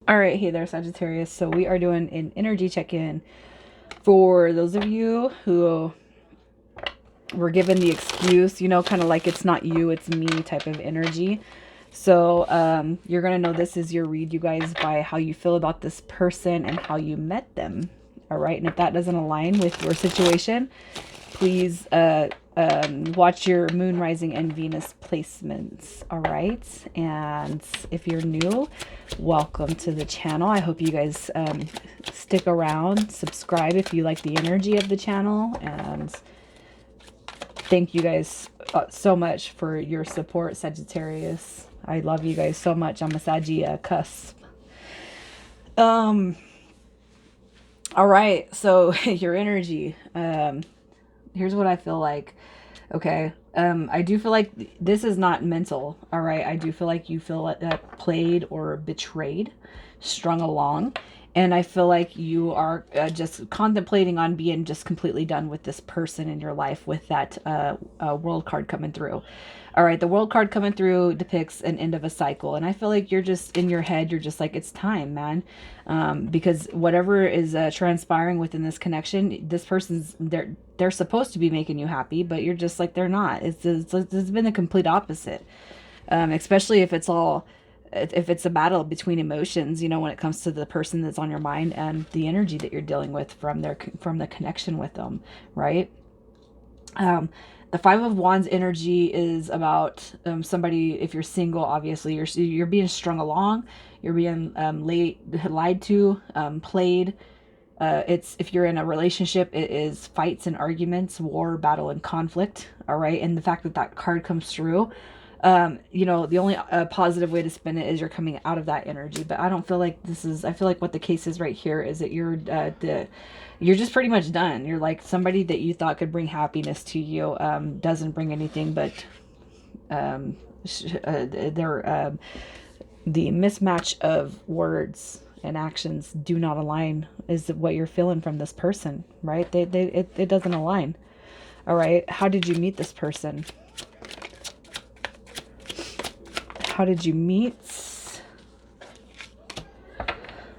All right, hey there, Sagittarius. So we are doing an energy check-in for those of you who were given the excuse, kind of like it's not you, it's me type of energy. So you're going to know this is your read, you guys, by how you feel about this person and how you met them. All right. And if that doesn't align with your situation, please watch your moon, rising, and Venus placements. All right. And if you're new, welcome to the channel. I hope you guys stick around, subscribe if you like the energy of the channel, and thank you guys so much for your support, Sagittarius. I love you guys so much. I'm a Saggy cusp. All right. So your energy. Here's what I feel like. Okay. I do feel like this is not mental. All right. I do feel like you feel played or betrayed, strung along. And I feel like you are just contemplating on being just completely done with this person in your life with that world card coming through. All right, the world card coming through depicts an end of a cycle. And I feel like you're just in your head, you're just like, it's time, man. Because whatever is transpiring within this connection, this person's, they're supposed to be making you happy, but you're just like, they're not. It's been the complete opposite. Especially if it's a battle between emotions, when it comes to the person that's on your mind and the energy that you're dealing with from the connection with them, right? The Five of Wands energy is about somebody. If you're single, obviously you're being strung along, you're being lied to, played. It's if you're in a relationship, it is fights and arguments, war, battle, and conflict. All right, and the fact that that card comes through, the only positive way to spin it is you're coming out of that energy. But I don't feel like this is. I feel like what the case is right here is that you're just pretty much done. You're like somebody that you thought could bring happiness to you doesn't bring anything but they're the mismatch of words and actions do not align is what you're feeling from this person, right? It doesn't align. All right. How did you meet this person? How did you meet?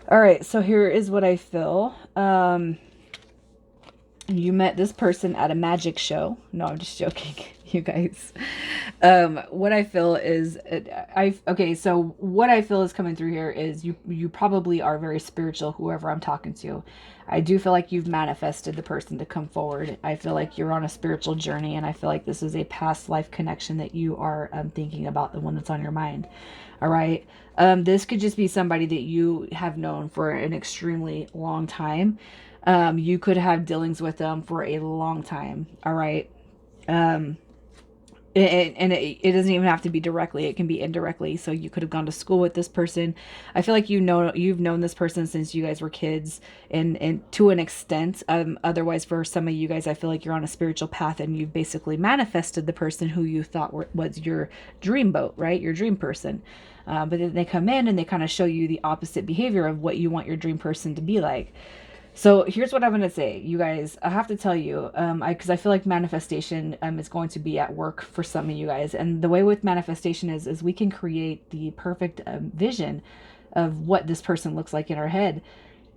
All right. So here is what I feel. You met this person at a magic show. No, I'm just joking, you guys. What I feel is, so what I feel is coming through here is you probably are very spiritual, whoever I'm talking to. I do feel like you've manifested the person to come forward. I feel like you're on a spiritual journey, and I feel like this is a past life connection that you are thinking about, the one that's on your mind. All right. This could just be somebody that you have known for an extremely long time. You could have dealings with them for a long time. All right. It doesn't even have to be directly. It can be indirectly. So you could have gone to school with this person. I feel like you've known this person since you guys were kids, and to an extent. Otherwise, for some of you guys, I feel like you're on a spiritual path and you've basically manifested the person who you thought was your dream boat, right? Your dream person. But then they come in and they kind of show you the opposite behavior of what you want your dream person to be like. So here's what I'm going to say, you guys. I have to tell you, because I feel like manifestation is going to be at work for some of you guys. And the way with manifestation is we can create the perfect vision of what this person looks like in our head.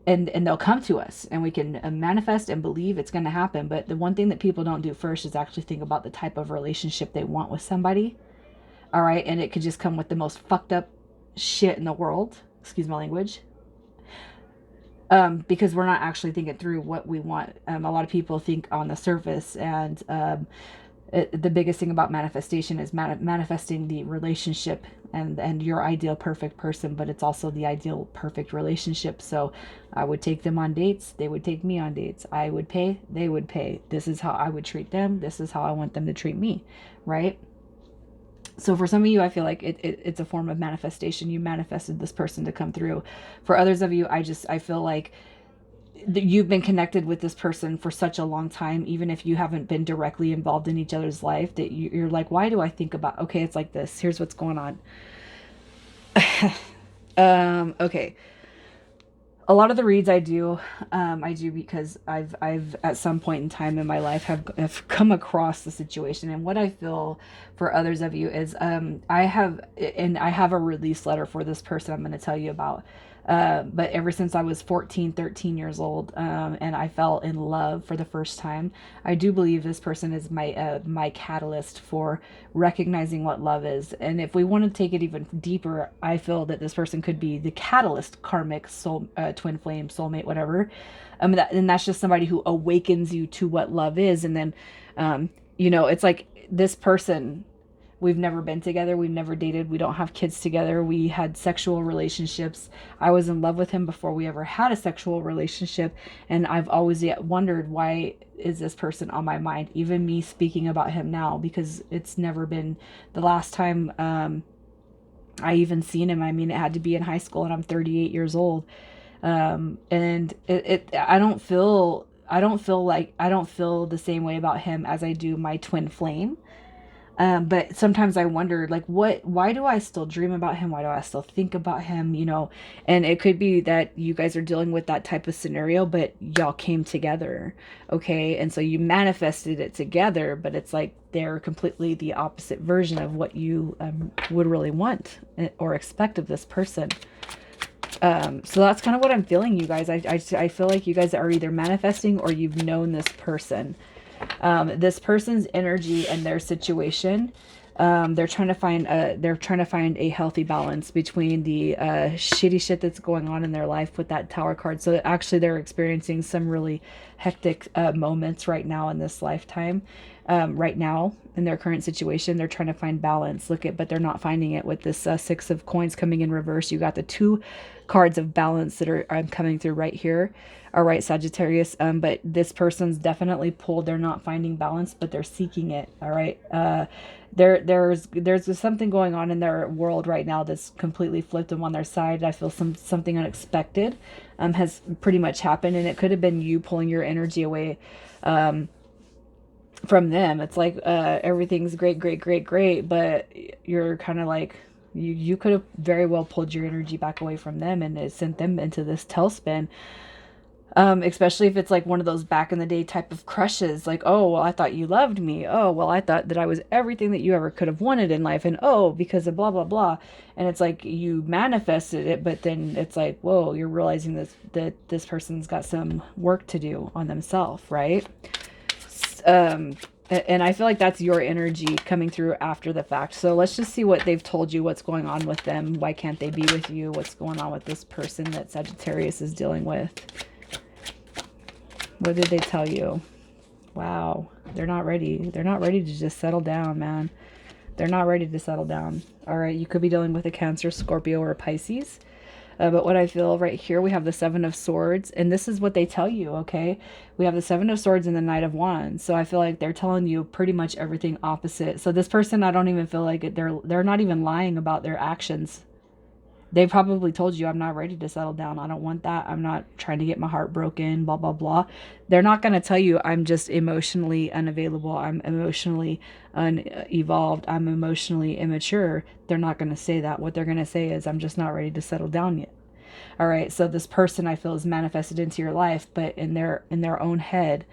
And they'll come to us and we can manifest and believe it's going to happen. But the one thing that people don't do first is actually think about the type of relationship they want with somebody. All right. And it could just come with the most fucked up shit in the world. Excuse my language. Because we're not actually thinking through what we want. A lot of people think on the surface, and the biggest thing about manifestation is manifesting the relationship and your ideal perfect person, but it's also the ideal perfect relationship. So I would take them on dates. They would take me on dates. I would pay. They would pay. This is how I would treat them. This is how I want them to treat me, right? So for some of you, I feel like it's a form of manifestation. You manifested this person to come through. For others of you, I feel like you've been connected with this person for such a long time, even if you haven't been directly involved in each other's life, that you're like, why do I think about, okay, it's like this. Here's what's going on. Okay. A lot of the reads I do because I've at some point in time in my life have come across the situation. And what I feel for others of you is I have a release letter for this person I'm going to tell you about. But ever since I was 14, 13 years old, and I fell in love for the first time, I do believe this person is my catalyst for recognizing what love is. And if we want to take it even deeper, I feel that this person could be the catalyst, karmic soul, twin flame, soulmate, whatever. And that's just somebody who awakens you to what love is. And then, it's like this person, we've never been together. We've never dated. We don't have kids together. We had sexual relationships. I was in love with him before we ever had a sexual relationship. And I've always yet wondered, why is this person on my mind? Even me speaking about him now, because it's never been the last time I even seen him. I mean, it had to be in high school, and I'm 38 years old. And I don't feel the same way about him as I do my twin flame. But sometimes I wonder, like, why do I still dream about him? Why do I still think about him? And it could be that you guys are dealing with that type of scenario, but y'all came together. Okay. And so you manifested it together, but it's like they're completely the opposite version of what you would really want or expect of this person. So that's kind of what I'm feeling, you guys. I feel like you guys are either manifesting or you've known this person. This person's energy and their situation, they're trying to find a healthy balance between the shitty shit that's going on in their life with that Tower card. So actually they're experiencing some really hectic moments right now in this lifetime. Right now in their current situation, they're trying to find balance. But they're not finding it with this Six of Coins coming in reverse. You got the two cards of balance that are coming through right here. All right, Sagittarius. But this person's definitely pulled. They're not finding balance, but they're seeking it. All right. There's something going on in their world right now that's completely flipped them on their side. I feel something unexpected has pretty much happened, and it could have been you pulling your energy away from them. It's like everything's great, great, great, great, but you're kind of like, you could have very well pulled your energy back away from them, and it sent them into this tailspin. Especially if it's like one of those back in the day type of crushes, like, oh, well, I thought you loved me. Oh, well, I thought that I was everything that you ever could have wanted in life. And oh, because of blah, blah, blah. And it's like you manifested it, but then it's like, whoa, you're realizing that this person's got some work to do on themselves, right? And I feel like that's your energy coming through after the fact. So let's just see what they've told you, what's going on with them. Why can't they be with you? What's going on with this person that Sagittarius is dealing with? What did they tell you? Wow. They're not ready. They're not ready to just settle down, man. They're not ready to settle down. All right. You could be dealing with a Cancer, Scorpio, or a Pisces. But what I feel right here, we have the Seven of Swords. And this is what they tell you, okay? We have the Seven of Swords and the Knight of Wands. So I feel like they're telling you pretty much everything opposite. So this person, I don't even feel like they're not even lying about their actions. They probably told you, I'm not ready to settle down. I don't want that. I'm not trying to get my heart broken, blah, blah, blah. They're not going to tell you, I'm just emotionally unavailable. I'm emotionally unevolved. I'm emotionally immature. They're not going to say that. What they're going to say is, I'm just not ready to settle down yet. All right. So this person, I feel, is manifested into your life, but in their own head,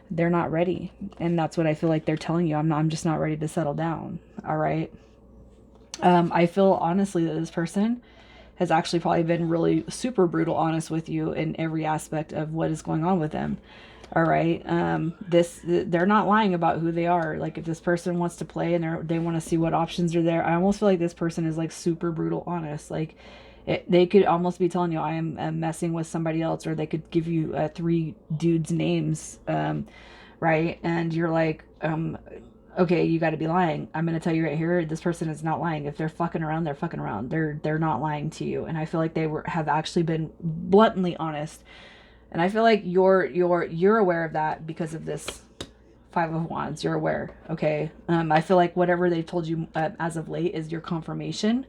they're not ready. And that's what I feel like they're telling you. I'm just not ready to settle down. All right. I feel honestly that this person has actually probably been really super brutal honest with you in every aspect of what is going on with them. All right. They're not lying about who they are. Like, if this person wants to play and they want to see what options are there, I almost feel like this person is like super brutal honest. Like, they could almost be telling you, I am messing with somebody else, or they could give you 3 dudes' names. Right. And you're like, okay, you got to be lying. I'm going to tell you right here, this person is not lying. If they're fucking around, they're fucking around. They're not lying to you. And I feel like they have actually been bluntly honest. And I feel like you're aware of that because of this Five of Wands. You're aware, okay? I feel like whatever they've told you as of late is your confirmation.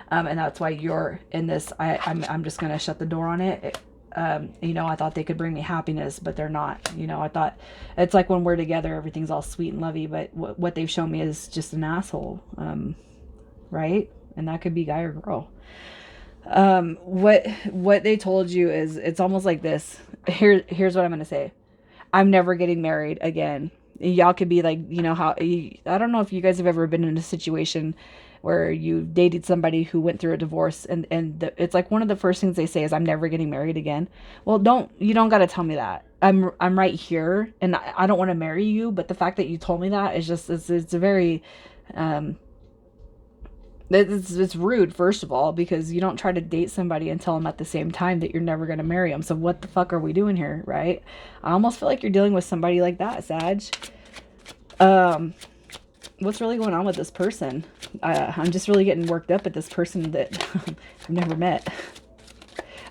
And that's why you're in this. I'm just going to shut the door on it. I thought they could bring me happiness, but they're not. I thought it's like when we're together, everything's all sweet and lovey, but what they've shown me is just an asshole. Right? And that could be guy or girl. What they told you is, it's almost like this. Here's what I'm going to say. I'm never getting married again. Y'all could be like, how, I don't know if you guys have ever been in a situation where you dated somebody who went through a divorce, and it's like one of the first things they say is, I'm never getting married again. Well, you don't got to tell me that. I'm right here, and I don't want to marry you, but the fact that you told me that is just, it's a very, um, it's rude, first of all, because you don't try to date somebody and tell them at the same time that you're never going to marry them. So what the fuck are we doing here, right? I almost feel like you're dealing with somebody like that, Sag. Um, what's really going on with this person? I'm just really getting worked up at this person that I've never met.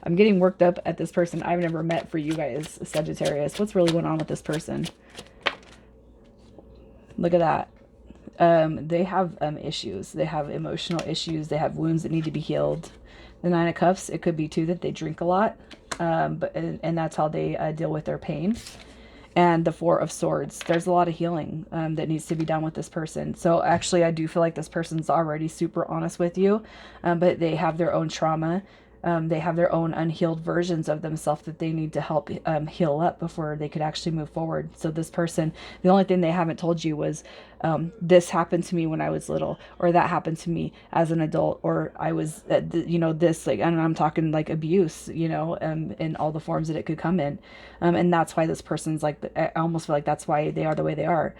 I'm getting worked up at this person I've never met for you guys, Sagittarius. What's really going on with this person? Look at that. They have issues. They have emotional issues. They have wounds that need to be healed. The Nine of Cups, it could be too that they drink a lot, and that's how they deal with their pain. And the Four of Swords, there's a lot of healing that needs to be done with this person. So actually, I do feel like this person's already super honest with you, but they have their own trauma. They have their own unhealed versions of themselves that they need to help heal up before they could actually move forward. So this person, the only thing they haven't told you was, this happened to me when I was little, or that happened to me as an adult, or I was, this, like, and I'm talking like abuse, in all the forms that it could come in. And that's why this person's like, I almost feel like that's why they are the way they are.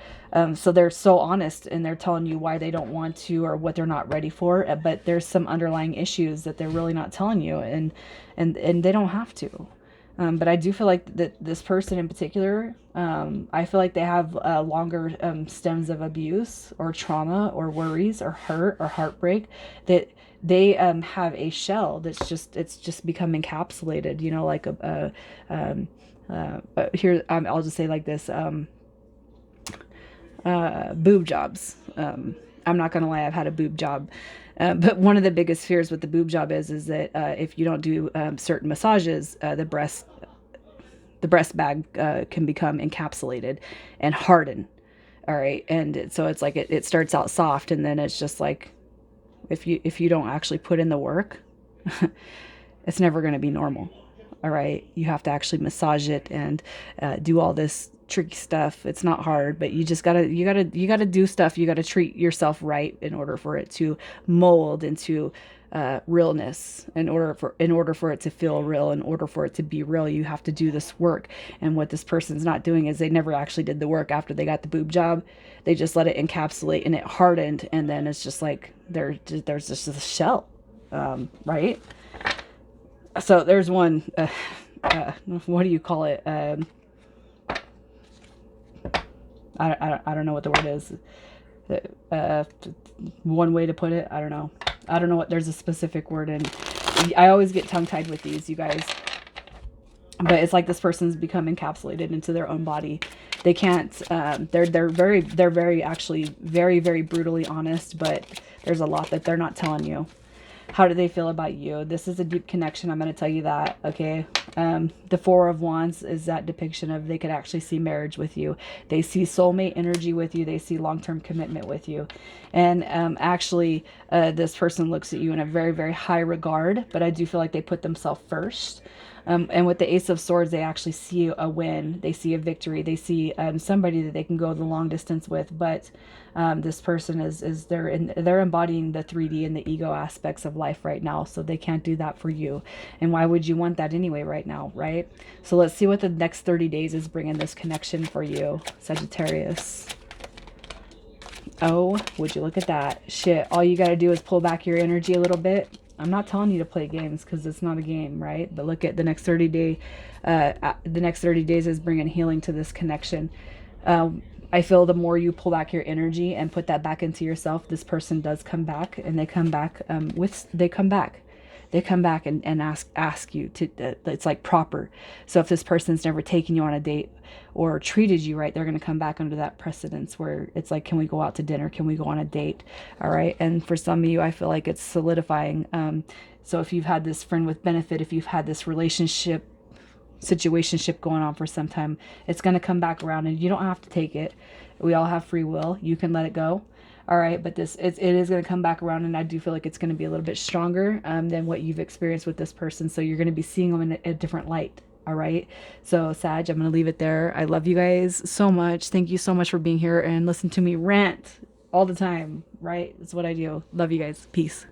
So they're so honest, and they're telling you why they don't want to or what they're not ready for, but there's some underlying issues that they're really not telling you, and they don't have to. But I do feel like that this person in particular, I feel like they have longer stems of abuse or trauma or worries or hurt or heartbreak, that they have a shell that's just become encapsulated, like here, I'll just say like this, boob jobs. I'm not gonna lie, I've had a boob job. But one of the biggest fears with the boob job is that if you don't do certain massages, the breast bag can become encapsulated and harden. All right, and so it's like it starts out soft, and then it's just like, if you don't actually put in the work, it's never going to be normal. All right, you have to actually massage it and do all this tricky stuff. It's not hard, but you just gotta do stuff. You gotta treat yourself right in order for it to mold into realness. In order for it to feel real, in order for it to be real, you have to do this work. And what this person's not doing is they never actually did the work after they got the boob job. They just let it encapsulate, and it hardened, and then it's just like there's just a shell, right? So there's one. What do you call it? I don't know what the word is. One way to put it, I don't know. I don't know what, there's a specific word, and I always get tongue tied with these, you guys. But it's like this person's become encapsulated into their own body. They can't. They're very actually very, very brutally honest, but there's a lot that they're not telling you. How do they feel about you? This is a deep connection. I'm going to tell you that. Okay. The Four of Wands is that depiction of, they could actually see marriage with you. They see soulmate energy with you. They see long-term commitment with you. And actually, this person looks at you in a very, very high regard, but I do feel like they put themselves first. And with the Ace of Swords, they actually see a win. They see a victory. They see somebody that they can go the long distance with. But this person they're embodying the 3D and the ego aspects of life right now. So they can't do that for you. And why would you want that anyway right now, right? So let's see what the next 30 days is bringing this connection for you, Sagittarius. Oh, would you look at that? Shit, all you got to do is pull back your energy a little bit. I'm not telling you to play games, because it's not a game, right? But look at the next 30 days is bringing healing to this connection. I feel the more you pull back your energy and put that back into yourself, this person does come back, and they come back they come back and ask you to, it's like proper. So if this person's never taken you on a date or treated you right, they're going to come back under that precedence where it's like, can we go out to dinner? Can we go on a date? All right. And for some of you, I feel like it's solidifying. So if you've had this friend with benefit, if you've had this situationship going on for some time, it's going to come back around, and you don't have to take it. We all have free will. You can let it go. All right, but it is going to come back around, and I do feel like it's going to be a little bit stronger than what you've experienced with this person. So you're going to be seeing them in a different light. All right. So Sag, I'm going to leave it there. I love you guys so much. Thank you so much for being here and listen to me rant. all the time, right? That's what I do. Love you guys. Peace.